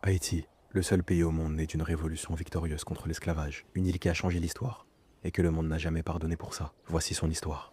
Haïti, le seul pays au monde né d'une révolution victorieuse contre l'esclavage, une île qui a changé l'histoire, et que le monde n'a jamais pardonné pour ça. Voici son histoire.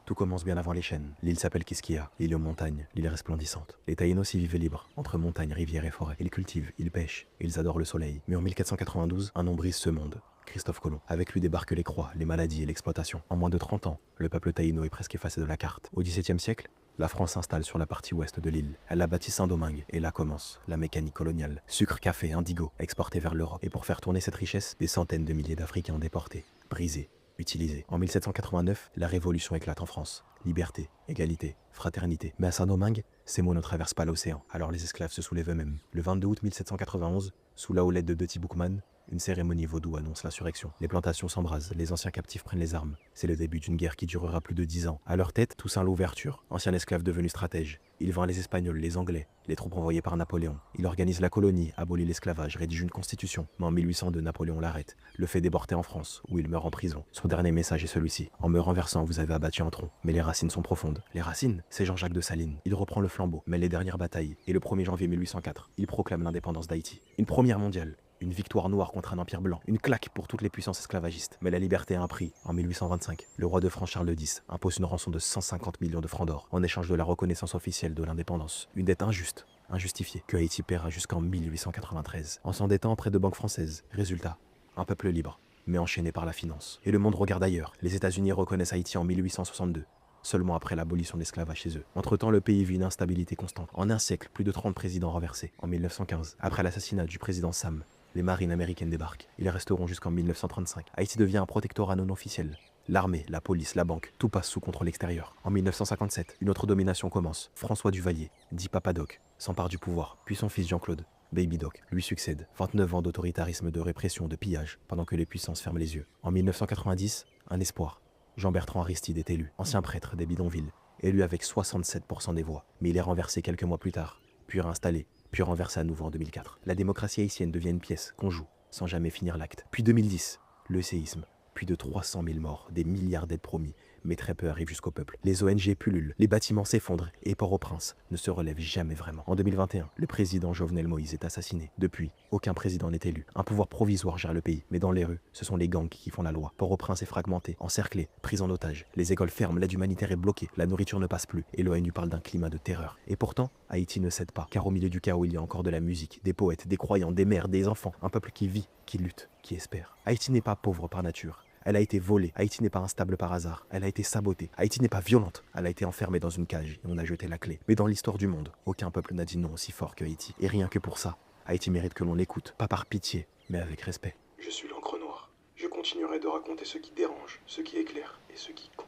Tout commence bien avant les chênes. L'île s'appelle Quisquia, l'île aux montagnes, l'île resplendissante. Les Taïnos y vivaient libres, entre montagnes, rivières et forêts. Ils cultivent, ils pêchent, ils adorent le soleil. Mais en 1492, un nom brise ce monde. Christophe Colomb. Avec lui débarquent les croix, les maladies et l'exploitation. En moins de 30 ans, le peuple taïno est presque effacé de la carte. Au XVIIe siècle, la France s'installe sur la partie ouest de l'île. Elle a bâti Saint-Domingue, et là commence la mécanique coloniale. Sucre, café, indigo, exportés vers l'Europe. Et pour faire tourner cette richesse, des centaines de milliers d'Africains déportés, brisés, utilisés. En 1789, la révolution éclate en France. Liberté, égalité, fraternité. Mais à Saint-Domingue, ces mots ne traversent pas l'océan. Alors les esclaves se soulèvent eux-mêmes. Le 22 août 1791, sous la houlette de Deti Boukman, une cérémonie vaudou annonce l'insurrection. Les plantations s'embrasent, les anciens captifs prennent les armes. C'est le début d'une guerre qui durera plus de 10 ans. À leur tête, Toussaint Louverture, ancien esclave devenu stratège. Il vainc les Espagnols, les Anglais, les troupes envoyées par Napoléon. Il organise la colonie, abolit l'esclavage, rédige une constitution. Mais en 1802, Napoléon l'arrête, le fait déporter en France, où il meurt en prison. Son dernier message est celui-ci: en me renversant, vous avez abattu un tronc. Mais les racines sont profondes. Les racines, c'est Jean-Jacques de Salines. Il reprend le flambeau, mène les dernières batailles, et le 1er janvier 1804, il proclame l'indépendance d'Haïti. Une première mondiale. Une victoire noire contre un empire blanc. Une claque pour toutes les puissances esclavagistes. Mais la liberté a un prix. En 1825, le roi de France Charles X impose une rançon de 150 millions de francs d'or en échange de la reconnaissance officielle de l'indépendance. Une dette injuste, injustifiée, que Haïti paiera jusqu'en 1893, en s'endettant auprès de banques françaises. Résultat, un peuple libre, mais enchaîné par la finance. Et le monde regarde ailleurs. Les États-Unis reconnaissent Haïti en 1862. Seulement après l'abolition de l'esclavage chez eux. Entre-temps, le pays vit une instabilité constante. En un siècle, plus de 30 présidents renversés. En 1915, après l'assassinat du président Sam, les marines américaines débarquent. Ils resteront jusqu'en 1935. Haïti devient un protectorat non officiel. L'armée, la police, la banque, tout passe sous contrôle extérieur. En 1957, une autre domination commence. François Duvalier, dit Papa Doc, s'empare du pouvoir, puis son fils Jean-Claude, Baby Doc, lui succède. 29 ans d'autoritarisme, de répression, de pillage, pendant que les puissances ferment les yeux. En 1990, un espoir. Jean-Bertrand Aristide est élu, ancien prêtre des bidonvilles, élu avec 67% des voix. Mais il est renversé quelques mois plus tard, puis réinstallé, puis renversé à nouveau en 2004. La démocratie haïtienne devient une pièce qu'on joue, sans jamais finir l'acte. Puis 2010, le séisme. Plus de 300 000 morts, des milliards d'aides promis, mais très peu arrivent jusqu'au peuple. Les ONG pullulent, les bâtiments s'effondrent, et Port-au-Prince ne se relève jamais vraiment. En 2021, le président Jovenel Moïse est assassiné. Depuis, aucun président n'est élu. Un pouvoir provisoire gère le pays, mais dans les rues, ce sont les gangs qui font la loi. Port-au-Prince est fragmenté, encerclé, pris en otage. Les écoles ferment, l'aide humanitaire est bloquée, la nourriture ne passe plus, et l'ONU parle d'un climat de terreur. Et pourtant, Haïti ne cède pas, car au milieu du chaos, il y a encore de la musique, des poètes, des croyants, des mères, des enfants, un peuple qui vit, qui lutte, qui espère. Haïti n'est pas pauvre par nature. Elle a été volée. Haïti n'est pas instable par hasard. Elle a été sabotée. Haïti n'est pas violente. Elle a été enfermée dans une cage et on a jeté la clé. Mais dans l'histoire du monde, aucun peuple n'a dit non aussi fort que Haïti. Et rien que pour ça, Haïti mérite que l'on l'écoute. Pas par pitié, mais avec respect. Je suis l'encre noire. Je continuerai de raconter ce qui dérange, ce qui éclaire et ce qui compte.